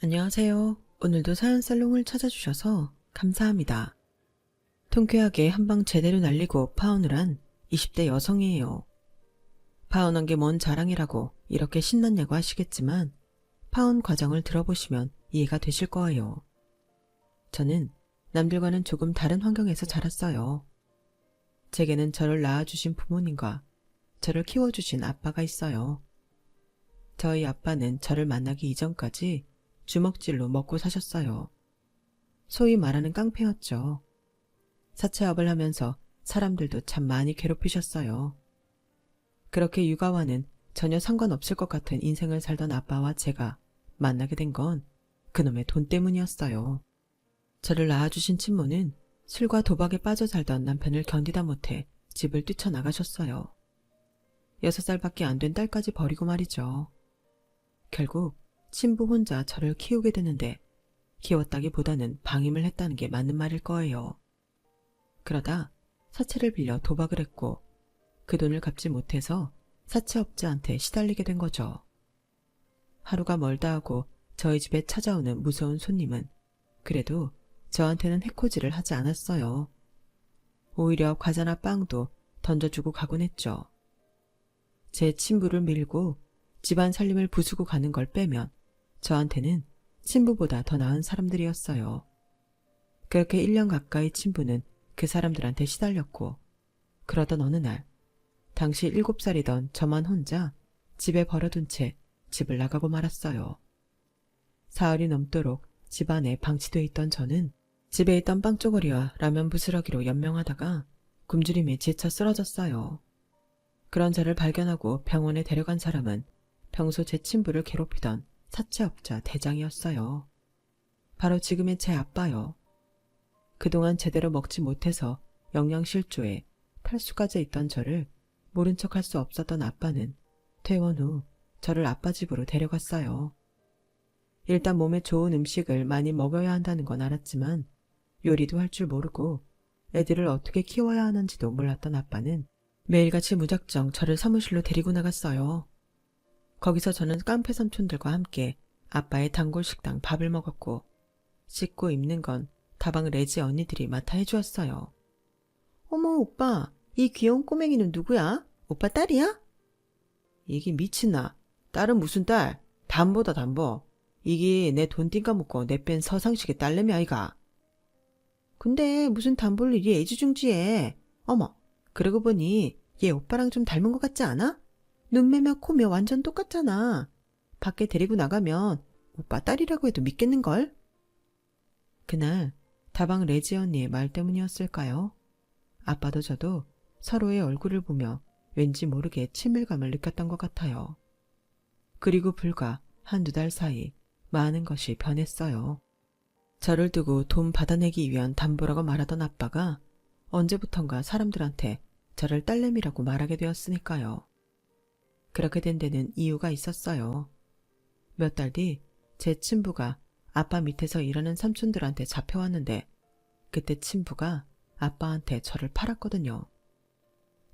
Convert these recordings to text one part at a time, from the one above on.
안녕하세요. 오늘도 사연살롱을 찾아주셔서 감사합니다. 통쾌하게 한방 제대로 날리고 파혼을 한 20대 여성이에요. 파혼한 게 뭔 자랑이라고 이렇게 신났냐고 하시겠지만 파혼 과정을 들어보시면 이해가 되실 거예요. 저는 남들과는 조금 다른 환경에서 자랐어요. 제게는 저를 낳아주신 부모님과 저를 키워주신 아빠가 있어요. 저희 아빠는 저를 만나기 이전까지 주먹질로 먹고 사셨어요. 소위 말하는 깡패였죠. 사채업을 하면서 사람들도 참 많이 괴롭히셨어요. 그렇게 육아와는 전혀 상관없을 것 같은 인생을 살던 아빠와 제가 만나게 된 건 그놈의 돈 때문이었어요. 저를 낳아주신 친모는 술과 도박에 빠져 살던 남편을 견디다 못해 집을 뛰쳐나가셨어요. 6살밖에 안 된 딸까지 버리고 말이죠. 결국 친부 혼자 저를 키우게 되는데 키웠다기보다는 방임을 했다는 게 맞는 말일 거예요. 그러다 사채를 빌려 도박을 했고 그 돈을 갚지 못해서 사채업자한테 시달리게 된 거죠. 하루가 멀다 하고 저희 집에 찾아오는 무서운 손님은 그래도 저한테는 해코지를 하지 않았어요. 오히려 과자나 빵도 던져주고 가곤 했죠. 제 친부를 밀고 집안 살림을 부수고 가는 걸 빼면 저한테는 친부보다 더 나은 사람들이었어요. 그렇게 1년 가까이 친부는 그 사람들한테 시달렸고 그러던 어느 날 당시 7살이던 저만 혼자 집에 버려둔 채 집을 나가고 말았어요. 사흘이 넘도록 집안에 방치돼 있던 저는 집에 있던 빵조거리와 라면 부스러기로 연명하다가 굶주림에 지쳐 쓰러졌어요. 그런 저를 발견하고 병원에 데려간 사람은 평소 제 친부를 괴롭히던 사채업자 대장이었어요. 바로 지금의 제 아빠요. 그동안 제대로 먹지 못해서 영양실조에 탈수까지 있던 저를 모른 척할 수 없었던 아빠는 퇴원 후 저를 아빠 집으로 데려갔어요. 일단 몸에 좋은 음식을 많이 먹여야 한다는 건 알았지만 요리도 할 줄 모르고 애들을 어떻게 키워야 하는지도 몰랐던 아빠는 매일같이 무작정 저를 사무실로 데리고 나갔어요. 거기서 저는 깡패 삼촌들과 함께 아빠의 단골 식당 밥을 먹었고 씻고 입는 건 다방 레지 언니들이 맡아 해주었어요. 어머 오빠, 이 귀여운 꼬맹이는 누구야? 오빠 딸이야? 이게 미친나. 딸은 무슨 딸? 담보다 담보. 이게 내 돈 띵까먹고 내 뺀 서상식의 딸내미 아이가. 근데 무슨 담보를 이리 애지중지해. 어머, 그러고 보니 얘 오빠랑 좀 닮은 것 같지 않아? 눈매며 코며 완전 똑같잖아. 밖에 데리고 나가면 오빠 딸이라고 해도 믿겠는걸? 그날 다방 레지 언니의 말 때문이었을까요? 아빠도 저도 서로의 얼굴을 보며 왠지 모르게 친밀감을 느꼈던 것 같아요. 그리고 불과 한두 달 사이 많은 것이 변했어요. 저를 두고 돈 받아내기 위한 담보라고 말하던 아빠가 언제부턴가 사람들한테 저를 딸내미라고 말하게 되었으니까요. 그렇게 된 데는 이유가 있었어요. 몇 달 뒤 제 친부가 아빠 밑에서 일하는 삼촌들한테 잡혀왔는데 그때 친부가 아빠한테 저를 팔았거든요.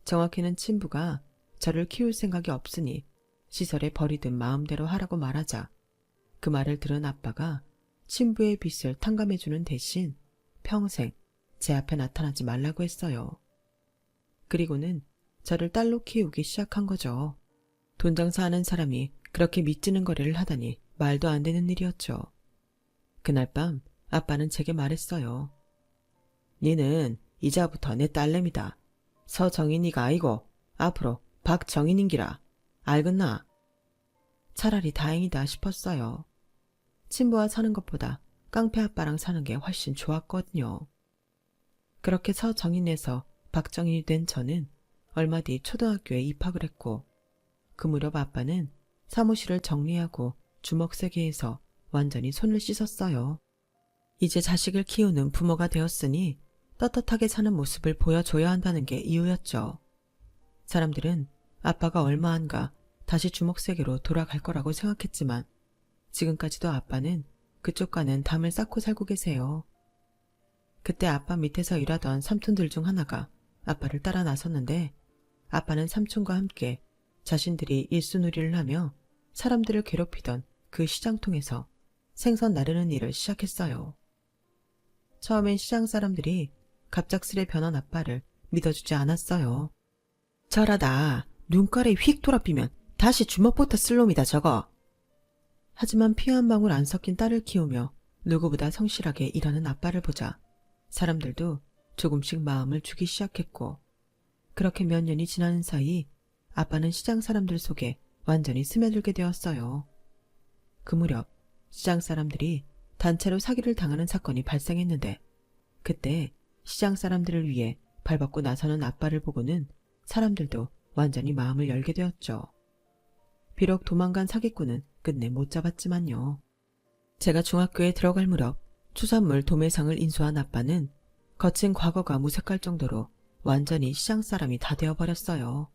정확히는 친부가 저를 키울 생각이 없으니 시설에 버리든 마음대로 하라고 말하자 그 말을 들은 아빠가 친부의 빚을 탕감해주는 대신 평생 제 앞에 나타나지 말라고 했어요. 그리고는 저를 딸로 키우기 시작한 거죠. 돈 장사하는 사람이 그렇게 밑지는 거래를 하다니 말도 안 되는 일이었죠. 그날 밤 아빠는 제게 말했어요. 니는 이자부터 내 딸내미다. 서정인이가 아니고 앞으로 박정인인기라. 알겠나? 차라리 다행이다 싶었어요. 친부와 사는 것보다 깡패 아빠랑 사는 게 훨씬 좋았거든요. 그렇게 서정인에서 박정인이 된 저는 얼마 뒤 초등학교에 입학을 했고 그 무렵 아빠는 사무실을 정리하고 주먹세계에서 완전히 손을 씻었어요. 이제 자식을 키우는 부모가 되었으니 떳떳하게 사는 모습을 보여줘야 한다는 게 이유였죠. 사람들은 아빠가 얼마 안가 다시 주먹세계로 돌아갈 거라고 생각했지만 지금까지도 아빠는 그쪽과는 담을 쌓고 살고 계세요. 그때 아빠 밑에서 일하던 삼촌들 중 하나가 아빠를 따라 나섰는데 아빠는 삼촌과 함께 자신들이 일수놀이를 하며 사람들을 괴롭히던 그 시장통에서 생선 나르는 일을 시작했어요. 처음엔 시장 사람들이 갑작스레 변한 아빠를 믿어주지 않았어요. 저러다 눈깔이 휙 돌아삐면 다시 주먹부터 쓸 놈이다 저거. 하지만 피 한 방울 안 섞인 딸을 키우며 누구보다 성실하게 일하는 아빠를 보자 사람들도 조금씩 마음을 주기 시작했고, 그렇게 몇 년이 지나는 사이 아빠는 시장 사람들 속에 완전히 스며들게 되었어요. 그 무렵 시장 사람들이 단체로 사기를 당하는 사건이 발생했는데, 그때 시장 사람들을 위해 발벗고 나서는 아빠를 보고는 사람들도 완전히 마음을 열게 되었죠. 비록 도망간 사기꾼은 끝내 못 잡았지만요. 제가 중학교에 들어갈 무렵 추산물 도매상을 인수한 아빠는 거친 과거가 무색할 정도로 완전히 시장 사람이 다 되어버렸어요.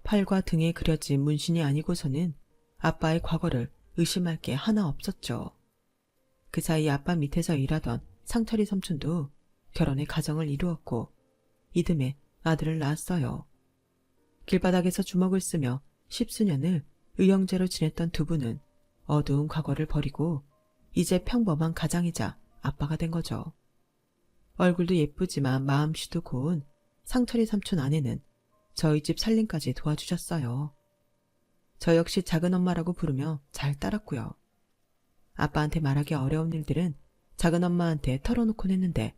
팔과 등에 그려진 문신이 아니고서는 아빠의 과거를 의심할 게 하나 없었죠. 그 사이 아빠 밑에서 일하던 상철이 삼촌도 결혼의 가정을 이루었고 이듬해 아들을 낳았어요. 길바닥에서 주먹을 쓰며 십수년을 의형제로 지냈던 두 분은 어두운 과거를 버리고 이제 평범한 가장이자 아빠가 된 거죠. 얼굴도 예쁘지만 마음씨도 고운 상철이 삼촌 아내는 저희 집 살림까지 도와주셨어요. 저 역시 작은엄마라고 부르며 잘 따랐고요. 아빠한테 말하기 어려운 일들은 작은엄마한테 털어놓곤 했는데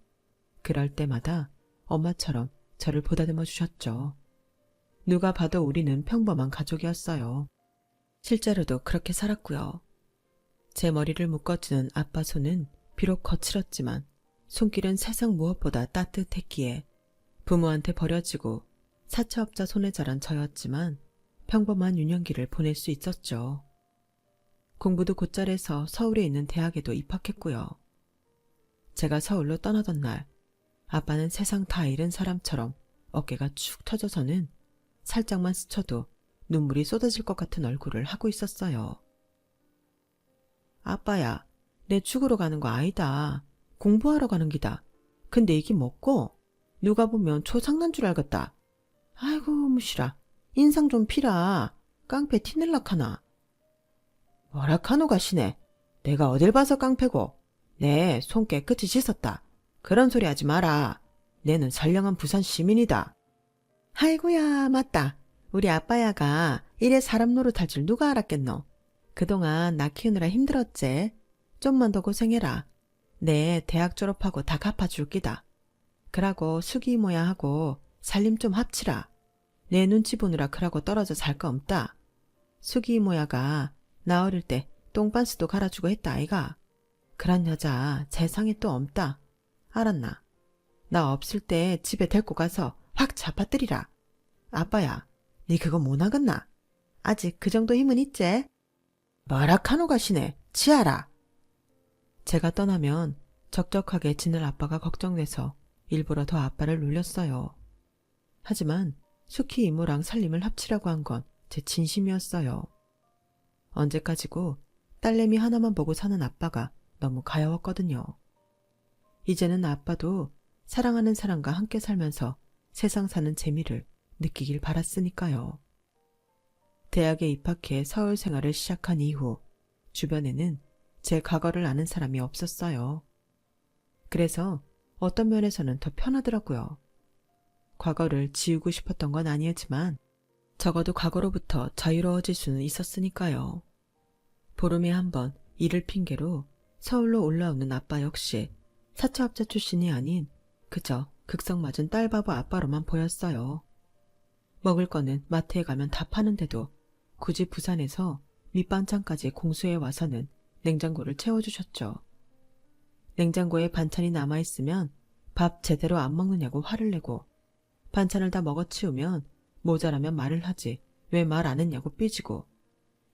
그럴 때마다 엄마처럼 저를 보다듬어 주셨죠. 누가 봐도 우리는 평범한 가족이었어요. 실제로도 그렇게 살았고요. 제 머리를 묶어주는 아빠 손은 비록 거칠었지만 손길은 세상 무엇보다 따뜻했기에 부모한테 버려지고 사채업자 손에 자란 저였지만 평범한 유년기를 보낼 수 있었죠. 공부도 곧잘 해서 서울에 있는 대학에도 입학했고요. 제가 서울로 떠나던 날 아빠는 세상 다 잃은 사람처럼 어깨가 축 터져서는 살짝만 스쳐도 눈물이 쏟아질 것 같은 얼굴을 하고 있었어요. 아빠야, 내 죽으러 가는 거 아니다. 공부하러 가는 기다. 근데 이게 뭐고? 누가 보면 초상난 줄 알겠다. 아이고 무시라. 인상 좀 피라. 깡패 티낼락하나. 뭐라카노 가시네. 내가 어딜 봐서 깡패고. 내 손 깨끗이 씻었다. 그런 소리 하지 마라. 내는 선량한 부산 시민이다. 아이고야 맞다. 우리 아빠야가 이래 사람 노릇할 줄 누가 알았겠노. 그동안 나 키우느라 힘들었지. 좀만 더 고생해라. 내 대학 졸업하고 다 갚아줄 기다. 그러고 수기 이모야 하고 살림 좀 합치라. 내 눈치 보느라 그러고 떨어져 살 거 없다. 수기 이모야가 나 어릴 때 똥반스도 갈아주고 했다 아이가. 그런 여자 세상에 또 없다. 알았나? 나 없을 때 집에 데리고 가서 확 잡아뜨리라. 아빠야, 니 그거 못 하겠나? 아직 그 정도 힘은 있지? 뭐라카노 가시네. 치아라. 제가 떠나면 적적하게 지낼 아빠가 걱정돼서 일부러 더 아빠를 놀렸어요. 하지만 수키 이모랑 살림을 합치라고 한 건 제 진심이었어요. 언제까지고 딸내미 하나만 보고 사는 아빠가 너무 가여웠거든요. 이제는 아빠도 사랑하는 사람과 함께 살면서 세상 사는 재미를 느끼길 바랐으니까요. 대학에 입학해 서울 생활을 시작한 이후 주변에는 제 과거를 아는 사람이 없었어요. 그래서 어떤 면에서는 더 편하더라고요. 과거를 지우고 싶었던 건 아니었지만 적어도 과거로부터 자유로워질 수는 있었으니까요. 보름에 한 번 일을 핑계로 서울로 올라오는 아빠 역시 사채업자 출신이 아닌 그저 극성맞은 딸바보 아빠로만 보였어요. 먹을 거는 마트에 가면 다 파는데도 굳이 부산에서 밑반찬까지 공수해 와서는 냉장고를 채워주셨죠. 냉장고에 반찬이 남아있으면 밥 제대로 안 먹느냐고 화를 내고 반찬을 다 먹어치우면 모자라면 말을 하지 왜 말 안 했냐고 삐지고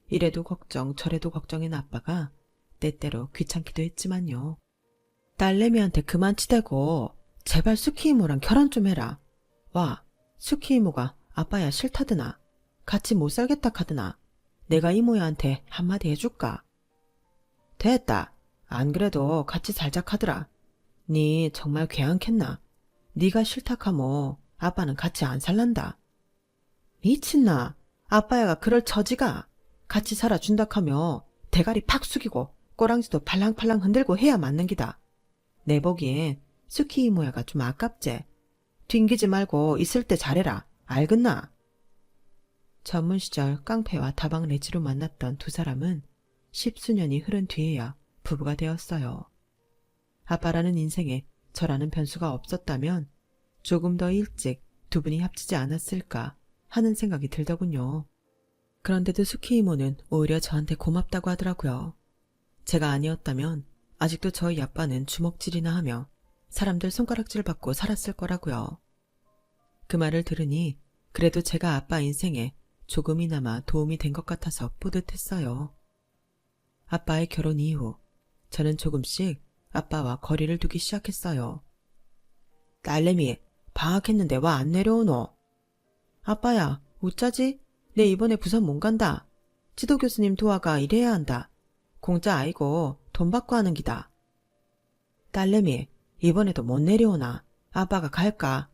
이래도 걱정 저래도 걱정인 아빠가 때때로 귀찮기도 했지만요. 딸내미한테 그만 치대고 제발 수키 이모랑 결혼 좀 해라. 와, 수키 이모가 아빠야 싫다드나. 같이 못 살겠다 카드나. 내가 이모야한테 한마디 해줄까? 됐다. 안 그래도 같이 살자 카드라. 니 정말 괴한겠나? 니가 싫다카모 아빠는 같이 안 살란다. 미친나. 아빠야가 그럴 처지가 같이 살아준다카며 대가리 팍 숙이고 꼬랑지도 팔랑팔랑 흔들고 해야 맞는 기다. 내 보기엔 스키 이모야가 좀 아깝제. 튕기지 말고 있을 때 잘해라. 알겠나? 전문 시절 깡패와 다방 레지로 만났던 두 사람은 10수년이 흐른 뒤에야 부부가 되었어요. 아빠라는 인생에 저라는 변수가 없었다면 조금 더 일찍 두 분이 합치지 않았을까 하는 생각이 들더군요. 그런데도 스키 이모는 오히려 저한테 고맙다고 하더라고요. 제가 아니었다면 아직도 저희 아빠는 주먹질이나 하며 사람들 손가락질 받고 살았을 거라고요. 그 말을 들으니 그래도 제가 아빠 인생에 조금이나마 도움이 된 것 같아서 뿌듯했어요. 아빠의 결혼 이후 저는 조금씩 아빠와 거리를 두기 시작했어요. 딸내미, 방학했는데 와 안 내려오노? 아빠야, 어쩌지? 내 이번에 부산 못 간다. 지도 교수님 도와가 일해야 한다. 공짜 아이고 돈 받고 하는 기다. 딸내미, 이번에도 못 내려오나? 아빠가 갈까?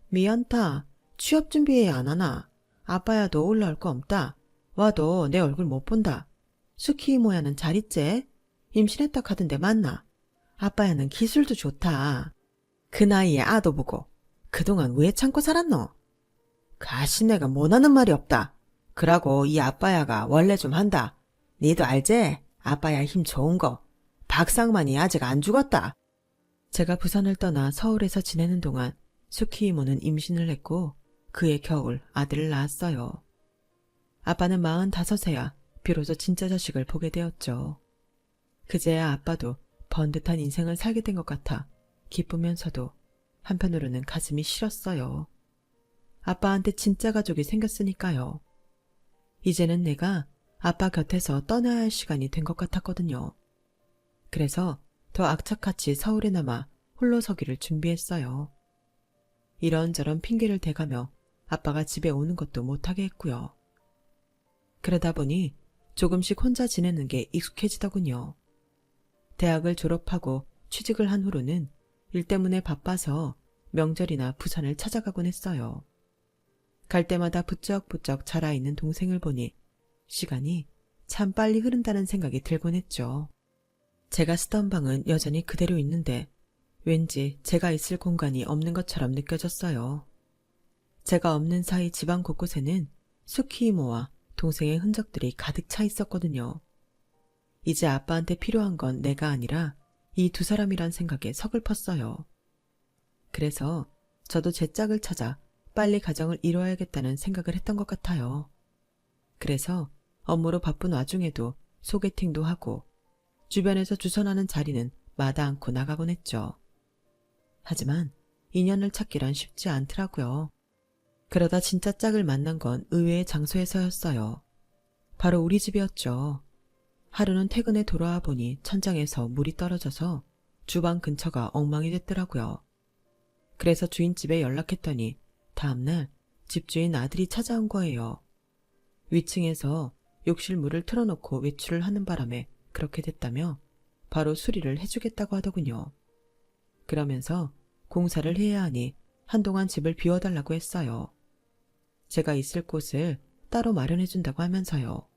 미안타. 취업 준비해야 안 하나? 아빠야도 올라올 거 없다. 와도 내 얼굴 못 본다. 수키 이모야는 잘 있제? 임신했다 카던데 맞나? 아빠야는 기술도 좋다. 그 나이에 아도 보고 그동안 왜 참고 살았노? 가시네가 못하는 말이 없다. 그러고 이 아빠야가 원래 좀 한다. 니도 알제? 아빠야 힘 좋은 거. 박상만이 아직 안 죽었다. 제가 부산을 떠나 서울에서 지내는 동안 수키 이모는 임신을 했고 그해 겨울 아들을 낳았어요. 아빠는 45세야 비로소 진짜 자식을 보게 되었죠. 그제야 아빠도 번듯한 인생을 살게 된 것 같아 기쁘면서도 한편으로는 가슴이 시렸어요. 아빠한테 진짜 가족이 생겼으니까요. 이제는 내가 아빠 곁에서 떠나야 할 시간이 된 것 같았거든요. 그래서 더 악착같이 서울에 남아 홀로 서기를 준비했어요. 이런저런 핑계를 대가며 아빠가 집에 오는 것도 못하게 했고요. 그러다 보니 조금씩 혼자 지내는 게 익숙해지더군요. 대학을 졸업하고 취직을 한 후로는 일 때문에 바빠서 명절이나 부산을 찾아가곤 했어요. 갈 때마다 부쩍부쩍 자라있는 동생을 보니 시간이 참 빨리 흐른다는 생각이 들곤 했죠. 제가 쓰던 방은 여전히 그대로 있는데 왠지 제가 있을 공간이 없는 것처럼 느껴졌어요. 제가 없는 사이 집안 곳곳에는 수키 이모와 동생의 흔적들이 가득 차 있었거든요. 이제 아빠한테 필요한 건 내가 아니라 이 두 사람이란 생각에 서글펐어요. 그래서 저도 제 짝을 찾아 빨리 가정을 이뤄야겠다는 생각을 했던 것 같아요. 그래서 업무로 바쁜 와중에도 소개팅도 하고 주변에서 주선하는 자리는 마다 않고 나가곤 했죠. 하지만 인연을 찾기란 쉽지 않더라고요. 그러다 진짜 짝을 만난 건 의외의 장소에서였어요. 바로 우리 집이었죠. 하루는 퇴근에 돌아와 보니 천장에서 물이 떨어져서 주방 근처가 엉망이 됐더라고요. 그래서 주인집에 연락했더니 다음날 집주인 아들이 찾아온 거예요. 위층에서 욕실 물을 틀어놓고 외출을 하는 바람에 그렇게 됐다며 바로 수리를 해주겠다고 하더군요. 그러면서 공사를 해야 하니 한동안 집을 비워달라고 했어요. 제가 있을 곳을 따로 마련해준다고 하면서요.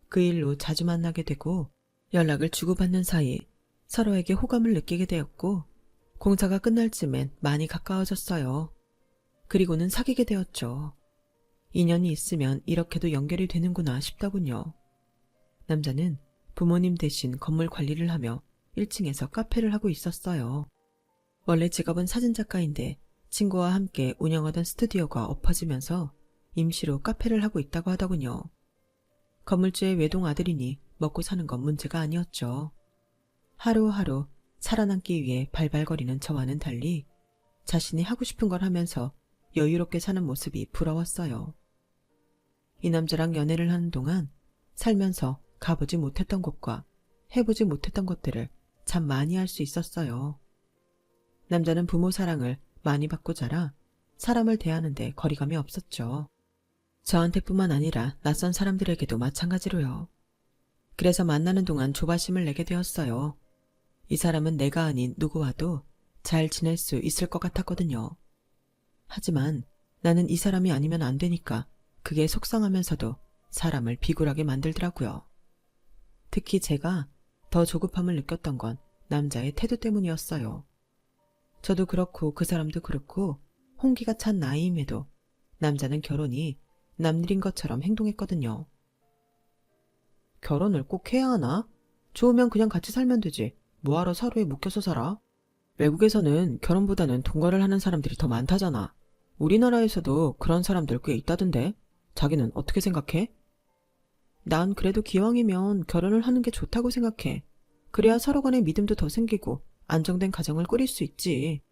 그 일로 자주 만나게 되고 연락을 주고받는 사이 서로에게 호감을 느끼게 되었고 공사가 끝날 쯤엔 많이 가까워졌어요. 그리고는 사귀게 되었죠. 인연이 있으면 이렇게도 연결이 되는구나 싶더군요. 남자는 부모님 대신 건물 관리를 하며 1층에서 카페를 하고 있었어요. 원래 직업은 사진작가인데 친구와 함께 운영하던 스튜디오가 엎어지면서 임시로 카페를 하고 있다고 하더군요. 건물주의 외동 아들이니 먹고 사는 건 문제가 아니었죠. 하루하루 살아남기 위해 발발거리는 저와는 달리 자신이 하고 싶은 걸 하면서 여유롭게 사는 모습이 부러웠어요. 이 남자랑 연애를 하는 동안 살면서 가보지 못했던 곳과 해보지 못했던 것들을 참 많이 할 수 있었어요. 남자는 부모 사랑을 많이 받고 자라 사람을 대하는데 거리감이 없었죠. 저한테뿐만 아니라 낯선 사람들에게도 마찬가지로요. 그래서 만나는 동안 조바심을 내게 되었어요. 이 사람은 내가 아닌 누구와도 잘 지낼 수 있을 것 같았거든요. 하지만 나는 이 사람이 아니면 안 되니까 그게 속상하면서도 사람을 비굴하게 만들더라고요. 특히 제가 더 조급함을 느꼈던 건 남자의 태도 때문이었어요. 저도 그렇고 그 사람도 그렇고 홍기가 찬 나이임에도 남자는 결혼이 남일인 것처럼 행동했거든요. 결혼을 꼭 해야 하나? 좋으면 그냥 같이 살면 되지. 뭐하러 서로에 묶여서 살아? 외국에서는 결혼보다는 동거를 하는 사람들이 더 많다잖아. 우리나라에서도 그런 사람들 꽤 있다던데. 자기는 어떻게 생각해? 난 그래도 기왕이면 결혼을 하는 게 좋다고 생각해. 그래야 서로 간의 믿음도 더 생기고 안정된 가정을 꾸릴 수 있지.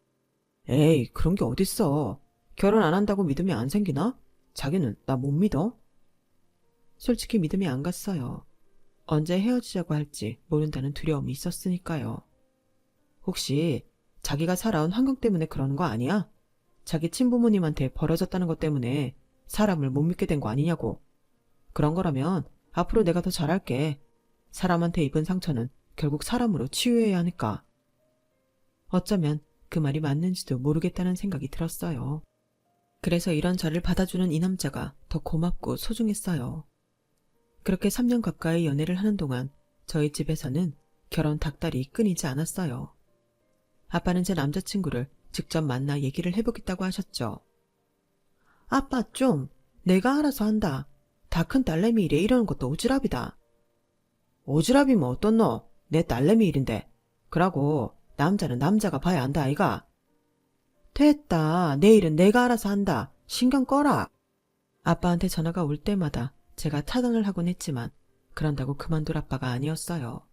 에이, 그런 게 어딨어. 결혼 안 한다고 믿음이 안 생기나? 자기는 나 못 믿어? 솔직히 믿음이 안 갔어요. 언제 헤어지자고 할지 모른다는 두려움이 있었으니까요. 혹시 자기가 살아온 환경 때문에 그러는 거 아니야? 자기 친부모님한테 벌어졌다는 것 때문에 사람을 못 믿게 된 거 아니냐고. 그런 거라면 앞으로 내가 더 잘할게. 사람한테 입은 상처는 결국 사람으로 치유해야 하니까. 어쩌면 그 말이 맞는지도 모르겠다는 생각이 들었어요. 그래서 이런 저를 받아주는 이 남자가 더 고맙고 소중했어요. 그렇게 3년 가까이 연애를 하는 동안 저희 집에서는 결혼 닭다리 끊이지 않았어요. 아빠는 제 남자친구를 직접 만나 얘기를 해보겠다고 하셨죠. 아빠 좀 내가 알아서 한다. 다 큰 딸내미 일에 이러는 것도 오지랖이다. 오지랖이면 어떻노? 내 딸내미 일인데. 그러고 남자는 남자가 봐야 한다 아이가. 됐다. 내일은 내가 알아서 한다. 신경 꺼라. 아빠한테 전화가 올 때마다 제가 타당을 하곤 했지만 그런다고 그만둘 아빠가 아니었어요.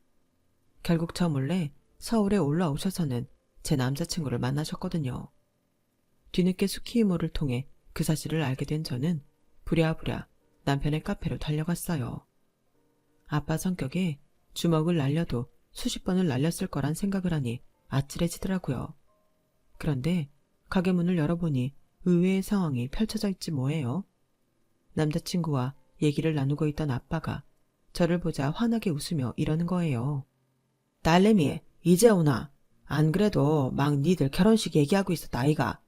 결국 저 몰래 서울에 올라오셔서는 제 남자친구를 만나셨거든요. 뒤늦게 수키 이모를 통해 그 사실을 알게 된 저는 부랴부랴 남편의 카페로 달려갔어요. 아빠 성격에 주먹을 날려도 수십 번을 날렸을 거란 생각을 하니 아찔해지더라고요. 그런데 가게 문을 열어보니 의외의 상황이 펼쳐져 있지 뭐예요. 남자친구와 얘기를 나누고 있던 아빠가 저를 보자 환하게 웃으며 이러는 거예요. 딸내미 이제 오나? 안 그래도 막 니들 결혼식 얘기하고 있었다 아이가.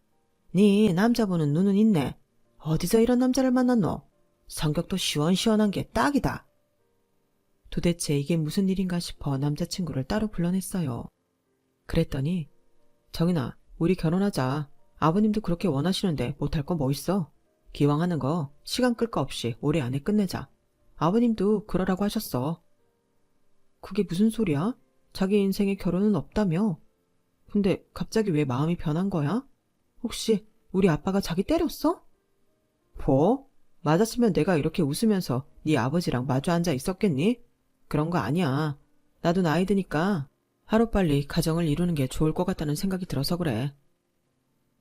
니 남자 보는 눈은 있네. 어디서 이런 남자를 만났노? 성격도 시원시원한 게 딱이다. 도대체 이게 무슨 일인가 싶어 남자친구를 따로 불러냈어요. 그랬더니 정인아 우리 결혼하자. 아버님도 그렇게 원하시는데 못할 거 뭐 있어? 기왕 하는 거 시간 끌 거 없이 올해 안에 끝내자. 아버님도 그러라고 하셨어. 그게 무슨 소리야? 자기 인생에 결혼은 없다며? 근데 갑자기 왜 마음이 변한 거야? 혹시 우리 아빠가 자기 때렸어? 뭐? 맞았으면 내가 이렇게 웃으면서 네 아버지랑 마주 앉아 있었겠니? 그런 거 아니야. 나도 나이 드니까 하루빨리 가정을 이루는 게 좋을 것 같다는 생각이 들어서 그래.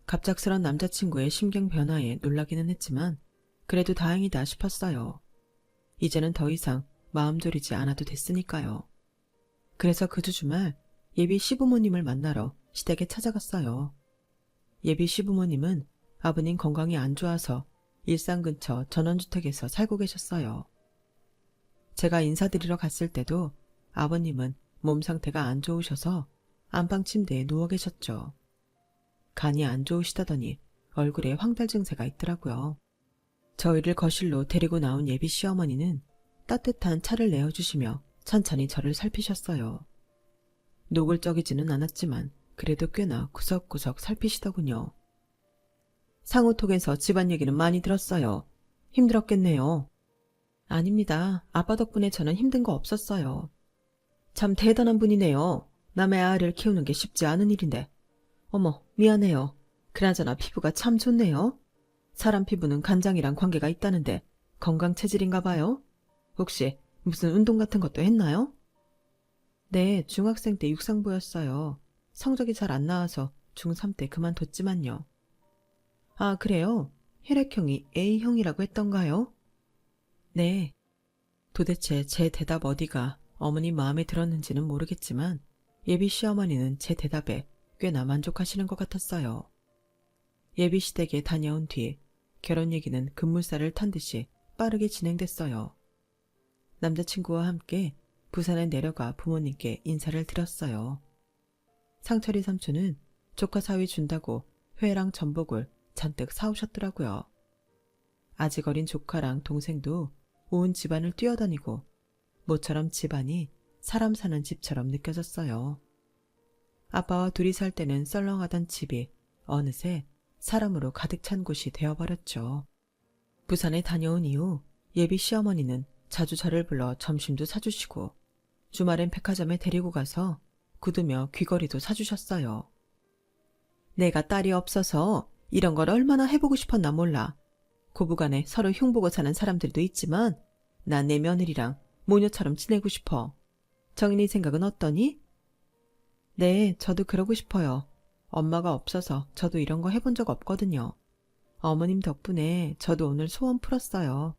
갑작스런 남자친구의 심경 변화에 놀라기는 했지만 그래도 다행이다 싶었어요. 이제는 더 이상 마음 졸이지 않아도 됐으니까요. 그래서 그 주 주말 예비 시부모님을 만나러 시댁에 찾아갔어요. 예비 시부모님은 아버님 건강이 안 좋아서 일산 근처 전원주택에서 살고 계셨어요. 제가 인사드리러 갔을 때도 아버님은 몸 상태가 안 좋으셔서 안방 침대에 누워 계셨죠. 간이 안 좋으시다더니 얼굴에 황달 증세가 있더라고요. 저희를 거실로 데리고 나온 예비 시어머니는 따뜻한 차를 내어주시며 천천히 저를 살피셨어요. 노골적이지는 않았지만 그래도 꽤나 구석구석 살피시더군요. 상호톡에서 집안 얘기는 많이 들었어요. 힘들었겠네요. 아닙니다. 아빠 덕분에 저는 힘든 거 없었어요. 참 대단한 분이네요. 남의 아이를 키우는 게 쉽지 않은 일인데. 어머, 미안해요. 그나저나 피부가 참 좋네요. 사람 피부는 간장이랑 관계가 있다는데 건강 체질인가 봐요? 혹시 무슨 운동 같은 것도 했나요? 네, 중학생 때 육상부였어요. 성적이 잘 안 나와서 중3 때 그만뒀지만요. 아, 그래요? 혈액형이 A형이라고 했던가요? 네. 도대체 제 대답 어디가 어머니 마음에 들었는지는 모르겠지만 예비 시어머니는 제 대답에 꽤나 만족하시는 것 같았어요. 예비 시댁에 다녀온 뒤 결혼 얘기는 급물살을 탄 듯이 빠르게 진행됐어요. 남자친구와 함께 부산에 내려가 부모님께 인사를 드렸어요. 상철이 삼촌은 조카 사위 준다고 회랑 전복을 잔뜩 사오셨더라고요. 아직 어린 조카랑 동생도 온 집안을 뛰어다니고 모처럼 집안이 사람 사는 집처럼 느껴졌어요. 아빠와 둘이 살 때는 썰렁하던 집이 어느새 사람으로 가득 찬 곳이 되어버렸죠. 부산에 다녀온 이후 예비 시어머니는 자주 저를 불러 점심도 사주시고 주말엔 백화점에 데리고 가서 구두며 귀걸이도 사주셨어요. 내가 딸이 없어서 이런 걸 얼마나 해보고 싶었나 몰라. 고부간에 서로 흉보고 사는 사람들도 있지만 난 내 며느리랑 모녀처럼 지내고 싶어. 정인이 생각은 어떠니? 네, 저도 그러고 싶어요. 엄마가 없어서 저도 이런 거 해본 적 없거든요. 어머님 덕분에 저도 오늘 소원 풀었어요.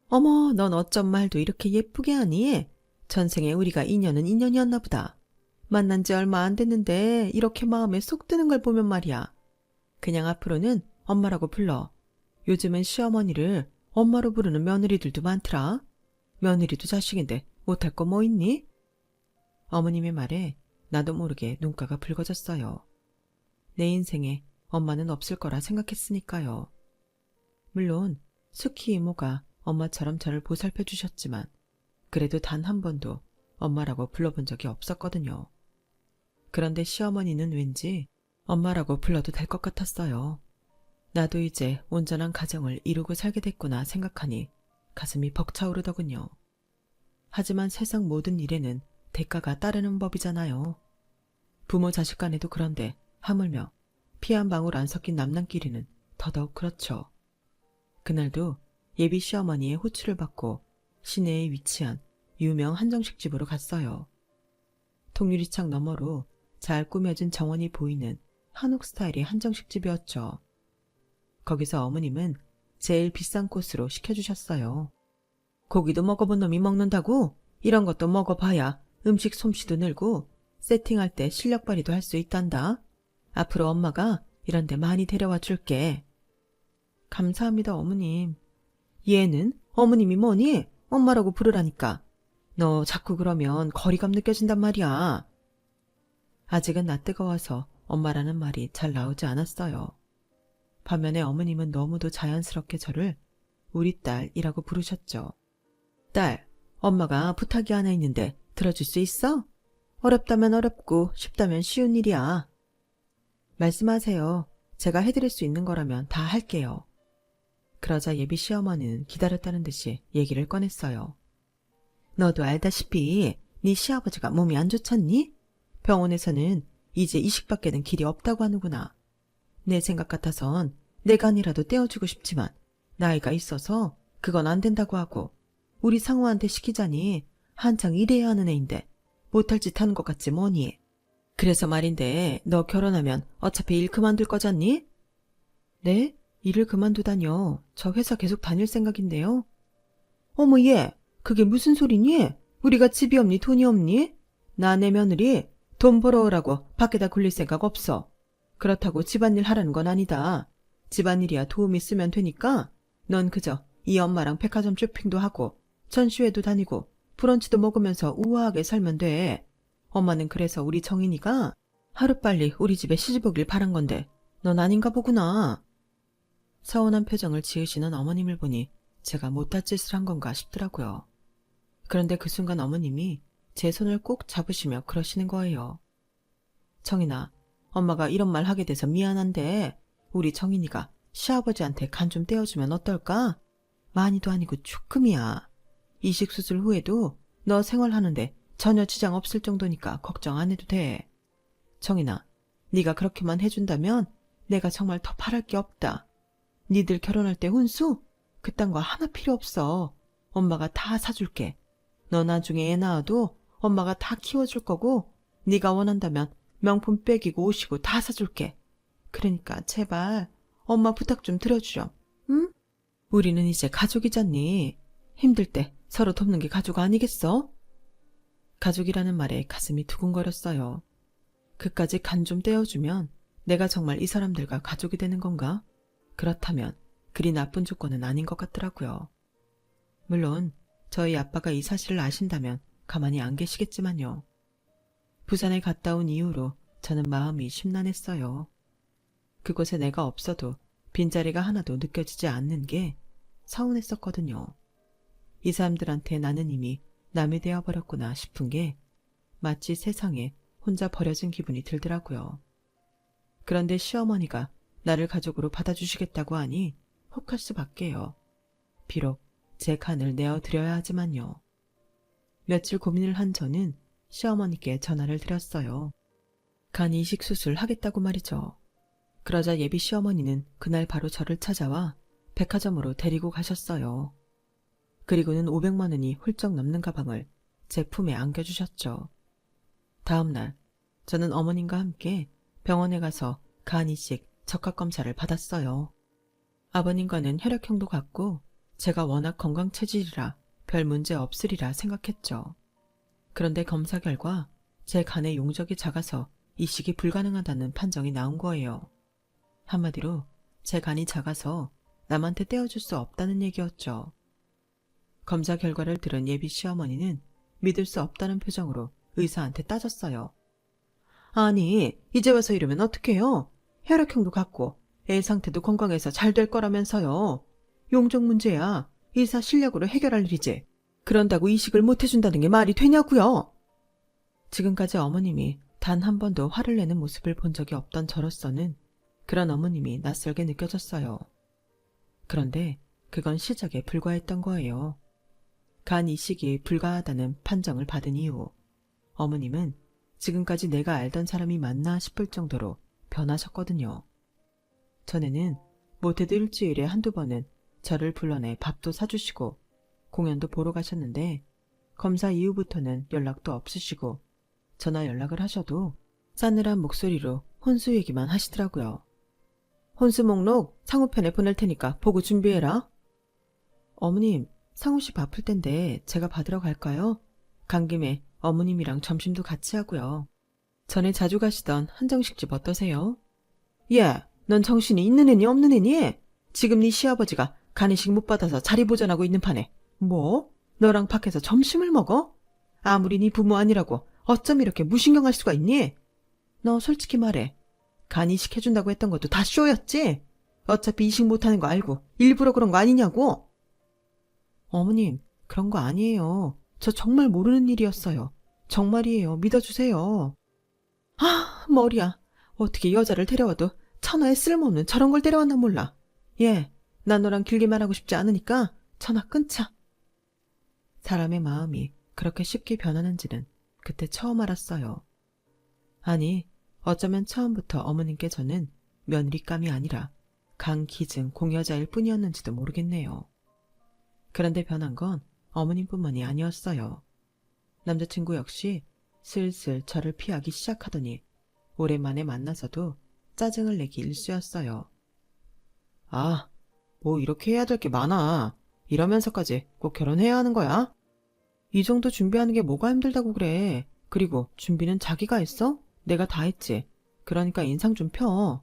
어머, 넌 어쩜 말도 이렇게 예쁘게 하니? 전생에 우리가 인연은 인연이었나 보다. 만난 지 얼마 안 됐는데 이렇게 마음에 쏙 드는 걸 보면 말이야. 그냥 앞으로는 엄마라고 불러. 요즘은 시어머니를 엄마로 부르는 며느리들도 많더라. 며느리도 자식인데 못할 거 뭐 있니? 어머님의 말에 나도 모르게 눈가가 붉어졌어요. 내 인생에 엄마는 없을 거라 생각했으니까요. 물론 수키 이모가 엄마처럼 저를 보살펴 주셨지만 그래도 단 한 번도 엄마라고 불러본 적이 없었거든요. 그런데 시어머니는 왠지 엄마라고 불러도 될 것 같았어요. 나도 이제 온전한 가정을 이루고 살게 됐구나 생각하니 가슴이 벅차오르더군요. 하지만 세상 모든 일에는 대가가 따르는 법이잖아요. 부모 자식 간에도 그런데 하물며 피 한 방울 안 섞인 남남끼리는 더더욱 그렇죠. 그날도 예비 시어머니의 호출을 받고 시내에 위치한 유명 한정식집으로 갔어요. 통유리창 너머로 잘 꾸며진 정원이 보이는 한옥 스타일의 한정식집이었죠. 거기서 어머님은 제일 비싼 코스로 시켜주셨어요. 고기도 먹어본 놈이 먹는다고? 이런 것도 먹어봐야 음식 솜씨도 늘고 세팅할 때 실력 발휘도 할 수 있단다. 앞으로 엄마가 이런 데 많이 데려와 줄게. 감사합니다, 어머님. 얘는 어머님이 뭐니? 엄마라고 부르라니까. 너 자꾸 그러면 거리감 느껴진단 말이야. 아직은 나 뜨거워서 엄마라는 말이 잘 나오지 않았어요. 반면에 어머님은 너무도 자연스럽게 저를 우리 딸이라고 부르셨죠. 딸, 엄마가 부탁이 하나 있는데 들어줄 수 있어? 어렵다면 어렵고 쉽다면 쉬운 일이야. 말씀하세요. 제가 해드릴 수 있는 거라면 다 할게요. 그러자 예비 시어머니는 기다렸다는 듯이 얘기를 꺼냈어요. 너도 알다시피 네 시아버지가 몸이 안 좋잖니? 병원에서는 이제 이식밖에는 길이 없다고 하는구나. 내 생각 같아선 내가 아니라도 떼어주고 싶지만 나이가 있어서 그건 안 된다고 하고 우리 상우한테 시키자니 한창 일해야 하는 애인데 못할 짓 하는 것 같지 뭐니. 그래서 말인데 너 결혼하면 어차피 일 그만둘 거잖니? 네? 일을 그만두다뇨. 저 회사 계속 다닐 생각인데요. 어머 얘, 그게 무슨 소리니? 우리가 집이 없니 돈이 없니? 나 내 며느리 돈 벌어오라고 밖에다 굴릴 생각 없어. 그렇다고 집안일 하라는 건 아니다. 집안일이야 도움이 쓰면 되니까 넌 그저 이 엄마랑 백화점 쇼핑도 하고 전시회도 다니고 브런치도 먹으면서 우아하게 살면 돼. 엄마는 그래서 우리 정인이가 하루빨리 우리 집에 시집 오길 바란 건데 넌 아닌가 보구나. 서운한 표정을 지으시는 어머님을 보니 제가 못할 짓을 한 건가 싶더라고요. 그런데 그 순간 어머님이 제 손을 꼭 잡으시며 그러시는 거예요. 정인아, 엄마가 이런 말 하게 돼서 미안한데 우리 정인이가 시아버지한테 간 좀 떼어주면 어떨까? 많이도 아니고 조금이야. 이식 수술 후에도 너 생활하는데 전혀 지장 없을 정도니까 걱정 안 해도 돼. 정인아, 네가 그렇게만 해준다면 내가 정말 더 바랄 게 없다. 니들 결혼할 때 혼수? 그딴 거 하나 필요 없어. 엄마가 다 사줄게. 너 나중에 애 낳아도 엄마가 다 키워줄 거고 네가 원한다면 명품 빼기고 옷이고 다 사줄게. 그러니까 제발 엄마 부탁 좀 들어주렴. 응? 우리는 이제 가족이잖니. 힘들 때 서로 돕는 게 가족 아니겠어? 가족이라는 말에 가슴이 두근거렸어요. 그까지 간 좀 떼어주면 내가 정말 이 사람들과 가족이 되는 건가? 그렇다면 그리 나쁜 조건은 아닌 것 같더라고요. 물론 저희 아빠가 이 사실을 아신다면 가만히 안 계시겠지만요. 부산에 갔다 온 이후로 저는 마음이 심란했어요. 그곳에 내가 없어도 빈자리가 하나도 느껴지지 않는 게 서운했었거든요. 이 사람들한테 나는 이미 남이 되어버렸구나 싶은 게 마치 세상에 혼자 버려진 기분이 들더라고요. 그런데 시어머니가 나를 가족으로 받아주시겠다고 하니 혹할 수밖에요. 비록 제 간을 내어드려야 하지만요. 며칠 고민을 한 저는 시어머니께 전화를 드렸어요. 간 이식 수술 하겠다고 말이죠. 그러자 예비 시어머니는 그날 바로 저를 찾아와 백화점으로 데리고 가셨어요. 그리고는 500만 원이 훌쩍 넘는 가방을 제 품에 안겨주셨죠. 다음 날 저는 어머님과 함께 병원에 가서 간 이식 적합검사를 받았어요. 아버님과는 혈액형도 같고 제가 워낙 건강 체질이라 별 문제 없으리라 생각했죠. 그런데 검사 결과 제 간의 용적이 작아서 이식이 불가능하다는 판정이 나온 거예요. 한마디로 제 간이 작아서 남한테 떼어줄 수 없다는 얘기였죠. 검사 결과를 들은 예비 시어머니는 믿을 수 없다는 표정으로 의사한테 따졌어요. 아니, 이제 와서 이러면 어떡해요? 혈액형도 같고 애 상태도 건강해서 잘 될 거라면서요. 용적 문제야. 의사 실력으로 해결할 일이지. 그런다고 이식을 못 해준다는 게 말이 되냐고요? 지금까지 어머님이 단 한 번도 화를 내는 모습을 본 적이 없던 저로서는 그런 어머님이 낯설게 느껴졌어요. 그런데 그건 시작에 불과했던 거예요. 간 이식이 불가하다는 판정을 받은 이후 어머님은 지금까지 내가 알던 사람이 맞나 싶을 정도로 변하셨거든요. 전에는 못해도 일주일에 한두 번은 저를 불러내 밥도 사주시고 공연도 보러 가셨는데 검사 이후부터는 연락도 없으시고 전화 연락을 하셔도 싸늘한 목소리로 혼수 얘기만 하시더라고요. 혼수 목록 상우편에 보낼 테니까 보고 준비해라. 어머님, 상우씨 바쁠 텐데 제가 받으러 갈까요? 간 김에 어머님이랑 점심도 같이 하고요. 전에 자주 가시던 한정식집 어떠세요? 예, 넌 정신이 있는 애니 없는 애니? 지금 네 시아버지가 간이식 못 받아서 자리 보전하고 있는 판에 뭐? 너랑 밖에서 점심을 먹어? 아무리 네 부모 아니라고 어쩜 이렇게 무신경할 수가 있니? 너 솔직히 말해. 간 이식 해준다고 했던 것도 다 쇼였지? 어차피 이식 못하는 거 알고 일부러 그런 거 아니냐고? 어머님, 그런 거 아니에요. 저 정말 모르는 일이었어요. 정말이에요. 믿어주세요. 아, 머리야. 어떻게 여자를 데려와도 천하에 쓸모없는 저런 걸 데려왔나 몰라. 예, 난 너랑 길게 말하고 싶지 않으니까 전화 끊자. 사람의 마음이 그렇게 쉽게 변하는지는 그때 처음 알았어요. 아니, 어쩌면 처음부터 어머님께 저는 며느리감이 아니라 강기증 공여자일 뿐이었는지도 모르겠네요. 그런데 변한 건 어머님뿐만이 아니었어요. 남자친구 역시 슬슬 저를 피하기 시작하더니 오랜만에 만나서도 짜증을 내기 일쑤였어요. 아, 뭐 이렇게 해야 될 게 많아. 이러면서까지 꼭 결혼해야 하는 거야? 이 정도 준비하는 게 뭐가 힘들다고 그래. 그리고 준비는 자기가 했어? 내가 다 했지. 그러니까 인상 좀 펴.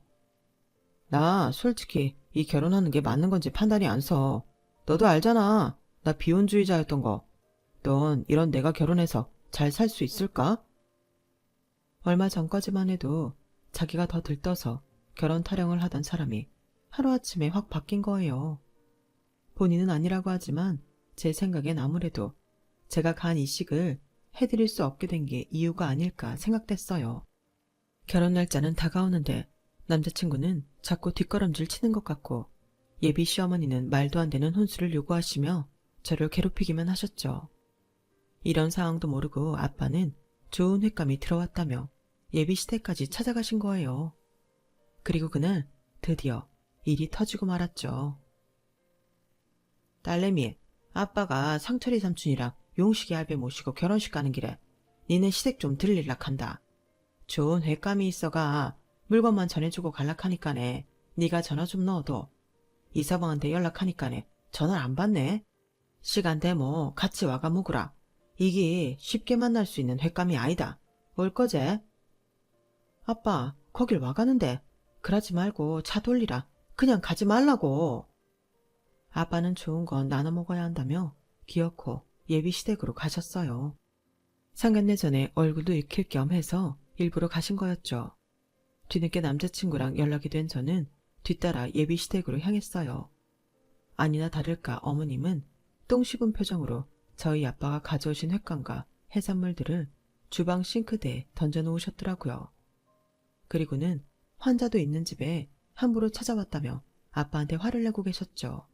나 솔직히 이 결혼하는 게 맞는 건지 판단이 안 서. 너도 알잖아. 나 비혼주의자였던 거. 넌 이런 내가 결혼해서 잘 살 수 있을까? 얼마 전까지만 해도 자기가 더 들떠서 결혼 타령을 하던 사람이 하루아침에 확 바뀐 거예요. 본인은 아니라고 하지만 제 생각엔 아무래도 제가 간 이식을 해드릴 수 없게 된 게 이유가 아닐까 생각됐어요. 결혼 날짜는 다가오는데 남자친구는 자꾸 뒷걸음질 치는 것 같고 예비 시어머니는 말도 안 되는 혼수를 요구하시며 저를 괴롭히기만 하셨죠. 이런 상황도 모르고 아빠는 좋은 횟감이 들어왔다며 예비 시댁까지 찾아가신 거예요. 그리고 그날 드디어 일이 터지고 말았죠. 딸내미, 아빠가 상철이 삼촌이랑 용식이 할배 모시고 결혼식 가는 길에 니네 시댁 좀 들릴락 한다. 좋은 횟감이 있어가 물건만 전해주고 갈락하니까네 니가 전화 좀 넣어도 이서방한테 연락하니까네 전화를 안 받네. 시간 되모 같이 와가 묵으라. 이게 쉽게 만날 수 있는 횟감이 아니다. 올 거제? 아빠, 거길 와가는데 그러지 말고 차 돌리라. 그냥 가지 말라고. 아빠는 좋은 건 나눠 먹어야 한다며 기어코 예비 시댁으로 가셨어요. 상견례 전에 얼굴도 익힐 겸 해서 일부러 가신 거였죠. 뒤늦게 남자친구랑 연락이 된 저는 뒤따라 예비 시댁으로 향했어요. 아니나 다를까 어머님은 똥 씹은 표정으로 저희 아빠가 가져오신 횟감과 해산물들을 주방 싱크대에 던져놓으셨더라고요. 그리고는 환자도 있는 집에 함부로 찾아왔다며 아빠한테 화를 내고 계셨죠.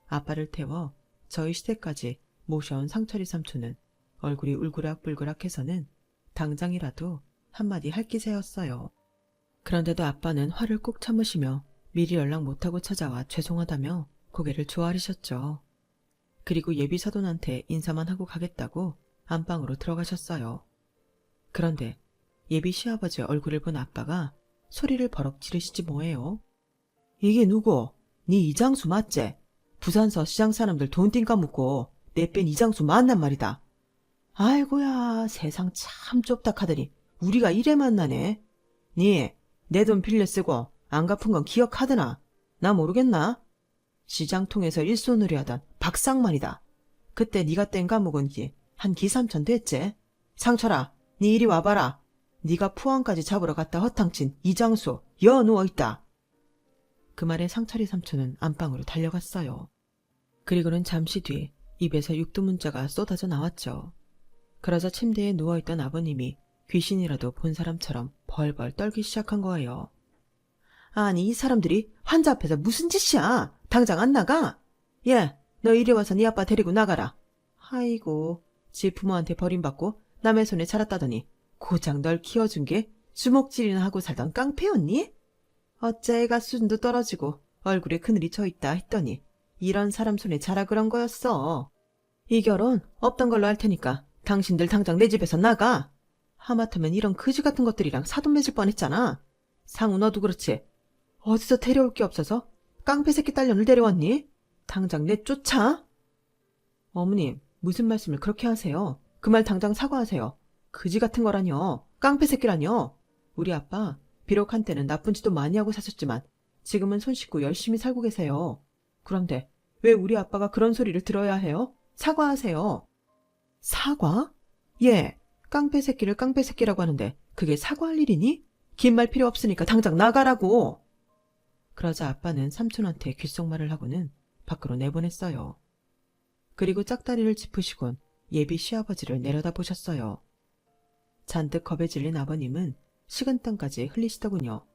아빠를 태워 저희 시댁까지 모셔온 상철이 삼촌은 얼굴이 울그락불그락해서는 당장이라도 한마디 할 기세였어요. 그런데도 아빠는 화를 꾹 참으시며 미리 연락 못하고 찾아와 죄송하다며 고개를 조아리셨죠. 그리고 예비 사돈한테 인사만 하고 가겠다고 안방으로 들어가셨어요. 그런데 예비 시아버지의 얼굴을 본 아빠가 소리를 버럭 지르시지 뭐예요. 이게 누구? 네 이장수 맞지? 부산서 시장 사람들 돈 띵까 묻고 내 뺀 이장수 맞단 말이다. 아이고야, 세상 참 좁다 카더니 우리가 이래 만나네. 니 내 돈 빌려 쓰고 안 갚은 건 기억하드나? 나 모르겠나? 시장 통해서 일손으로 하던 박상만이다. 그때 네가 땡 까먹은 기 한 2~3천 됐지? 상철아, 니 이리 와봐라. 네가 포항까지 잡으러 갔다 허탕친 이장수 여 누워있다. 그 말에 상철이 삼촌은 안방으로 달려갔어요. 그리고는 잠시 뒤 입에서 육두문자가 쏟아져 나왔죠. 그러자 침대에 누워있던 아버님이 귀신이라도 본 사람처럼 벌벌 떨기 시작한 거예요. 아니, 이 사람들이 환자 앞에서 무슨 짓이야? 당장 안 나가? 예, 너 이리 와서 네 아빠 데리고 나가라. 아이고, 지 부모한테 버림받고 남의 손에 자랐다더니 고작 널 키워준 게 주먹질이나 하고 살던 깡패였니? 어째 애가 수준도 떨어지고 얼굴에 그늘이 져있다 했더니 이런 사람 손에 자라 그런 거였어. 이 결혼 없던 걸로 할 테니까 당신들 당장 내 집에서 나가. 하마터면 이런 그지 같은 것들이랑 사돈 맺을 뻔했잖아. 상우 너도 그렇지. 어디서 데려올 게 없어서 깡패 새끼 딸년을 데려왔니? 당장 내쫓아. 어머님, 무슨 말씀을 그렇게 하세요? 그 말 당장 사과하세요. 그지 같은 거라뇨. 깡패 새끼라뇨. 우리 아빠 비록 한때는 나쁜 짓도 많이 하고 사셨지만 지금은 손 씻고 열심히 살고 계세요. 그런데 왜 우리 아빠가 그런 소리를 들어야 해요? 사과하세요. 사과? 예, 깡패 새끼를 깡패 새끼라고 하는데 그게 사과할 일이니? 긴 말 필요 없으니까 당장 나가라고. 그러자 아빠는 삼촌한테 귓속말을 하고는 밖으로 내보냈어요. 그리고 짝다리를 짚으시곤 예비 시아버지를 내려다보셨어요. 잔뜩 겁에 질린 아버님은 식은땀까지 흘리시더군요.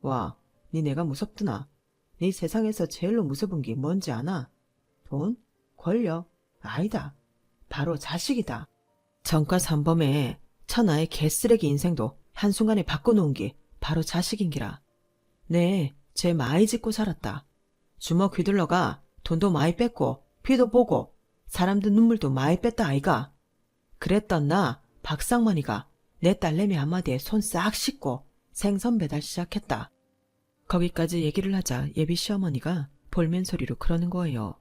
와, 니네가 무섭드나? 네 세상에서 제일로 무서운 게 뭔지 아나? 돈? 권력? 아니다. 바로 자식이다. 전과 삼범에 천하의 개쓰레기 인생도 한순간에 바꿔놓은 게 바로 자식인기라. 네, 쟤 많이 짓고 살았다. 주먹 휘둘러가 돈도 많이 뺐고 피도 보고 사람들 눈물도 많이 뺐다 아이가. 그랬던 나 박상만이가 내 딸내미 한마디에 손 싹 씻고 생선 배달 시작했다. 거기까지 얘기를 하자 예비 시어머니가 볼멘 소리로 그러는 거예요.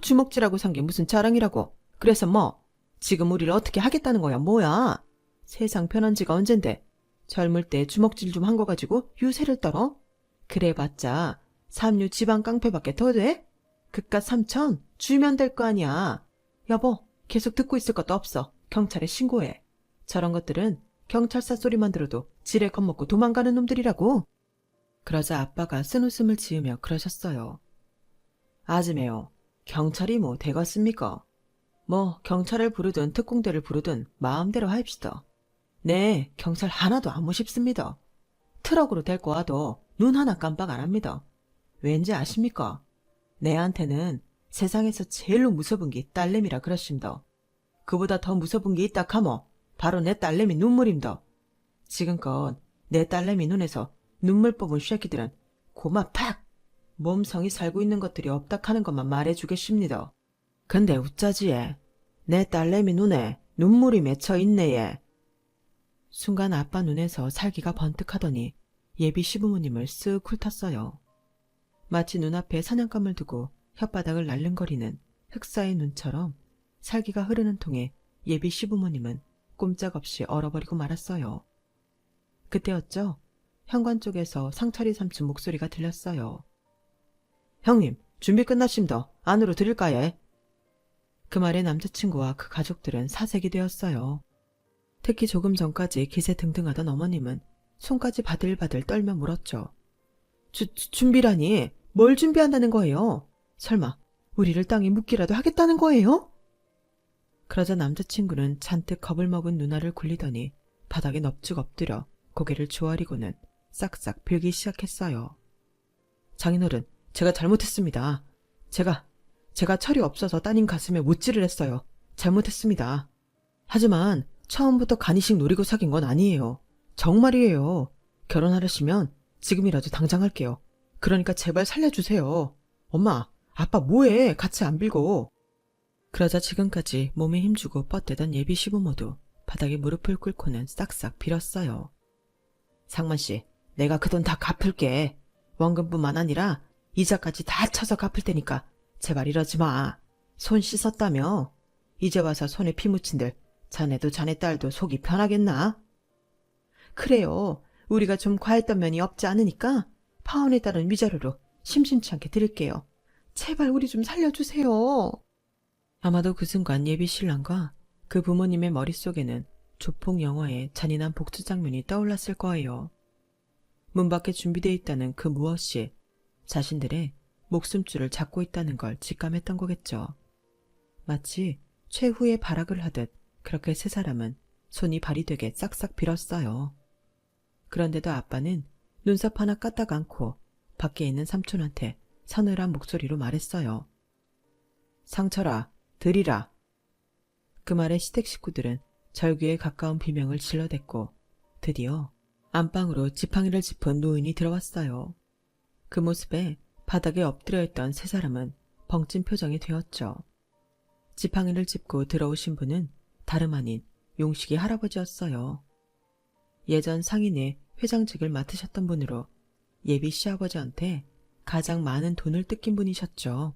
주먹질하고 산 게 무슨 자랑이라고. 그래서 뭐 지금 우리를 어떻게 하겠다는 거야 뭐야. 세상 편한 지가 언젠데 젊을 때 주먹질 좀 한 거 가지고 유세를 떨어? 그래봤자 삼류 지방 깡패밖에 더 돼? 그깟 3천 주면 될 거 아니야. 여보, 계속 듣고 있을 것도 없어. 경찰에 신고해. 저런 것들은 경찰서 소리만 들어도 지레 겁먹고 도망가는 놈들이라고. 그러자 아빠가 쓴웃음을 지으며 그러셨어요. 아즈매요, 경찰이 뭐 되겠습니까? 뭐 경찰을 부르든 특공대를 부르든 마음대로 하입시다. 네, 경찰 하나도 안 모십습니다. 트럭으로 데리고 와도 눈 하나 깜빡 안 합니다. 왠지 아십니까? 내한테는 세상에서 제일로 무서운 게 딸내미라 그러십니다. 그보다 더 무서운 게 있다 카모 바로 내 딸내미 눈물입니다. 지금껏 내 딸내미 눈에서 눈물 뽑은 쉐끼들은 고마 팍! 몸성이 살고 있는 것들이 없다 하는 것만 말해주겠습니다. 근데 우짜지 얘. 내 딸내미 눈에 눈물이 맺혀 있네 얘. 순간 아빠 눈에서 살기가 번뜩하더니 예비 시부모님을 쓱 훑었어요. 마치 눈앞에 사냥감을 두고 혓바닥을 날름거리는 흑사의 눈처럼 살기가 흐르는 통에 예비 시부모님은 꼼짝없이 얼어버리고 말았어요. 그때였죠. 현관 쪽에서 상철이 삼촌 목소리가 들렸어요. 형님, 준비 끝났습니다. 안으로 들일까요? 그 말에 남자친구와 그 가족들은 사색이 되었어요. 특히 조금 전까지 기세등등하던 어머님은 손까지 바들바들 떨며 물었죠. 준비라니 뭘 준비한다는 거예요? 설마 우리를 땅에 묻기라도 하겠다는 거예요? 그러자 남자친구는 잔뜩 겁을 먹은 누나를 굴리더니 바닥에 넙죽 엎드려 고개를 조아리고는 싹싹 빌기 시작했어요. 장인어른, 제가 잘못했습니다. 제가 철이 없어서 따님 가슴에 못질을 했어요. 잘못했습니다. 하지만 처음부터 간이식 노리고 사귄 건 아니에요. 정말이에요. 결혼하려시면 지금이라도 당장 할게요. 그러니까 제발 살려주세요. 엄마, 아빠 뭐해? 같이 안 빌고. 그러자 지금까지 몸에 힘주고 뻗대던 예비 시부모도 바닥에 무릎을 꿇고는 싹싹 빌었어요. 상만씨, 내가 그 돈 다 갚을게. 원금뿐만 아니라 이자까지 다 쳐서 갚을 테니까 제발 이러지 마. 손 씻었다며? 이제 와서 손에 피 묻힌들 자네도 자네 딸도 속이 편하겠나? 그래요. 우리가 좀 과했던 면이 없지 않으니까 파혼에 따른 위자료로 심심치 않게 드릴게요. 제발 우리 좀 살려주세요. 아마도 그 순간 예비 신랑과 그 부모님의 머릿속에는 조폭 영화의 잔인한 복수 장면이 떠올랐을 거예요. 문 밖에 준비되어 있다는 그 무엇이 자신들의 목숨줄을 잡고 있다는 걸 직감했던 거겠죠. 마치 최후의 발악을 하듯 그렇게 세 사람은 손이 발이 되게 싹싹 빌었어요. 그런데도 아빠는 눈썹 하나 까딱 않고 밖에 있는 삼촌한테 서늘한 목소리로 말했어요. 상철아, 들이라. 그 말에 시댁 식구들은 절규에 가까운 비명을 질러댔고 드디어 안방으로 지팡이를 짚은 노인이 들어왔어요. 그 모습에 바닥에 엎드려 있던 세 사람은 벙찐 표정이 되었죠. 지팡이를 짚고 들어오신 분은 다름 아닌 용식이 할아버지였어요. 예전 상인의 회장직을 맡으셨던 분으로 예비 시아버지한테 가장 많은 돈을 뜯긴 분이셨죠.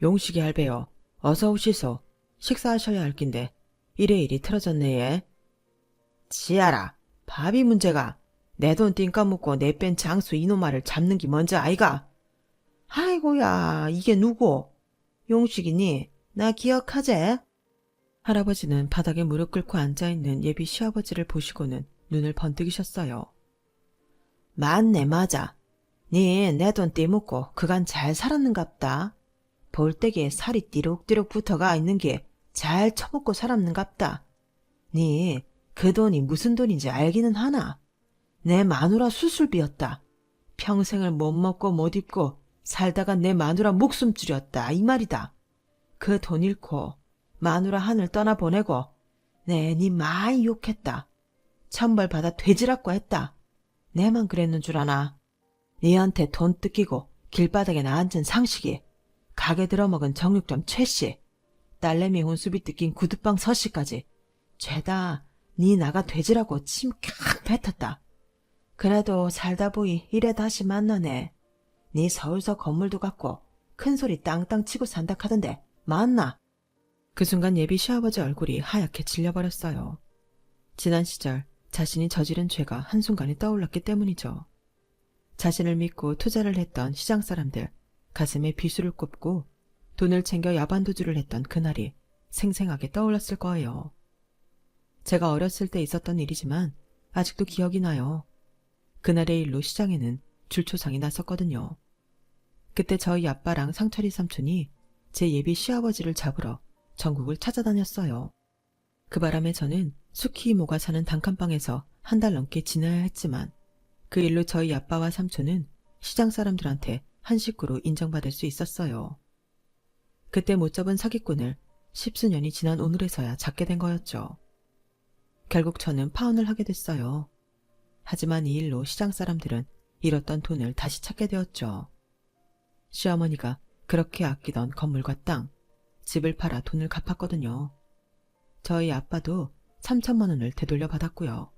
용식이 할배요. 어서 오시소. 식사하셔야 할 낀데 이래 틀어졌네 얘. 지아라. 밥이 문제가. 내 돈 띵까먹고 내 뺀 장수 이놈아를 잡는 게 먼저 아이가. 아이고야 이게 누구? 용식이니? 나 기억하제? 할아버지는 바닥에 무릎 꿇고 앉아있는 예비 시아버지를 보시고는 눈을 번뜩이셨어요. 맞네 맞아. 니 내 돈 떼먹고 그간 잘 살았는갑다. 볼때기에 살이 띠룩띠룩 붙어가 있는 게 잘 처먹고 살았는갑다. 니 그 돈이 무슨 돈인지 알기는 하나? 내 마누라 수술비였다. 평생을 못 먹고 못 입고 살다가 내 마누라 목숨 줄였다 이 말이다. 그 돈 잃고 마누라 하늘 떠나보내고 내 니 많이 욕했다. 천벌받아 돼지라고 했다. 내만 그랬는 줄 아나. 니한테 돈 뜯기고 길바닥에 앉은 상식이, 가게 들어먹은 정육점 최씨, 딸내미 혼수비 뜯긴 구두방 서씨까지 죄다 니 나가 돼지라고 침 캬 뱉었다. 그래도 살다 보이 이래 다시 만나네. 니 서울서 건물도 갖고 큰소리 땅땅 치고 산다 카던데 맞나? 그 순간 예비 시아버지 얼굴이 하얗게 질려버렸어요. 지난 시절 자신이 저지른 죄가 한순간에 떠올랐기 때문이죠. 자신을 믿고 투자를 했던 시장 사람들 가슴에 비수를 꼽고 돈을 챙겨 야반도주를 했던 그날이 생생하게 떠올랐을 거예요. 제가 어렸을 때 있었던 일이지만 아직도 기억이 나요. 그날의 일로 시장에는 줄초상이 났었거든요. 그때 저희 아빠랑 상철이 삼촌이 제 예비 시아버지를 잡으러 전국을 찾아다녔어요. 그 바람에 저는 수키 이모가 사는 단칸방에서 한 달 넘게 지내야 했지만 그 일로 저희 아빠와 삼촌은 시장 사람들한테 한 식구로 인정받을 수 있었어요. 그때 못 잡은 사기꾼을 10수년이 지난 오늘에서야 잡게 된 거였죠. 결국 저는 파혼을 하게 됐어요. 하지만 이 일로 시장 사람들은 잃었던 돈을 다시 찾게 되었죠. 시어머니가 그렇게 아끼던 건물과 땅, 집을 팔아 돈을 갚았거든요. 저희 아빠도 3천만 원을 되돌려 받았고요.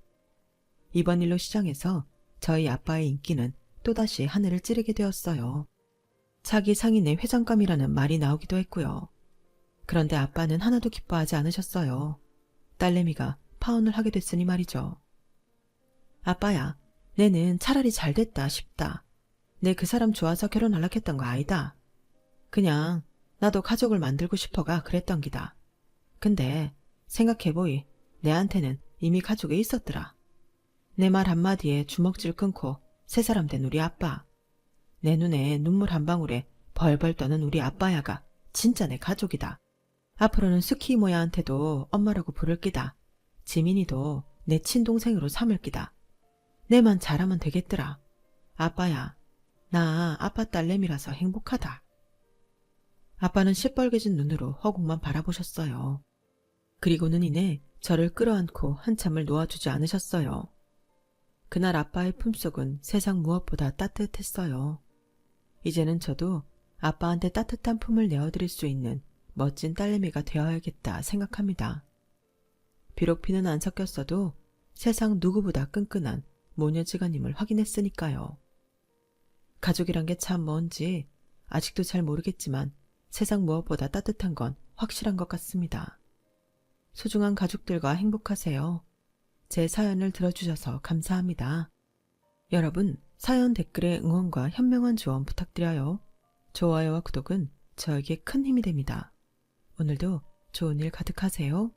이번 일로 시장에서 저희 아빠의 인기는 또다시 하늘을 찌르게 되었어요. 차기 상인의 회장감이라는 말이 나오기도 했고요. 그런데 아빠는 하나도 기뻐하지 않으셨어요. 딸내미가 파혼을 하게 됐으니 말이죠. 아빠야, 내는 차라리 잘 됐다 싶다. 내 그 사람 좋아서 결혼하려 했던 거 아니다. 그냥 나도 가족을 만들고 싶어가 그랬던 기다. 근데 생각해보이 내한테는 이미 가족이 있었더라. 내 말 한마디에 주먹질 끊고 새 사람 된 우리 아빠. 내 눈에 눈물 한 방울에 벌벌 떠는 우리 아빠야가 진짜 내 가족이다. 앞으로는 스키 이모야한테도 엄마라고 부를 끼다. 지민이도 내 친동생으로 삼을 끼다. 내만 잘하면 되겠더라. 아빠야, 나 아빠 딸내미라서 행복하다. 아빠는 시뻘개진 눈으로 허공만 바라보셨어요. 그리고는 이내 저를 끌어안고 한참을 놓아주지 않으셨어요. 그날 아빠의 품속은 세상 무엇보다 따뜻했어요. 이제는 저도 아빠한테 따뜻한 품을 내어드릴 수 있는 멋진 딸내미가 되어야겠다 생각합니다. 비록 피는 안 섞였어도 세상 누구보다 끈끈한 모녀지간임을 확인했으니까요. 가족이란 게 참 뭔지 아직도 잘 모르겠지만 세상 무엇보다 따뜻한 건 확실한 것 같습니다. 소중한 가족들과 행복하세요. 제 사연을 들어주셔서 감사합니다. 여러분, 사연 댓글에 응원과 현명한 조언 부탁드려요. 좋아요와 구독은 저에게 큰 힘이 됩니다. 오늘도 좋은 일 가득하세요.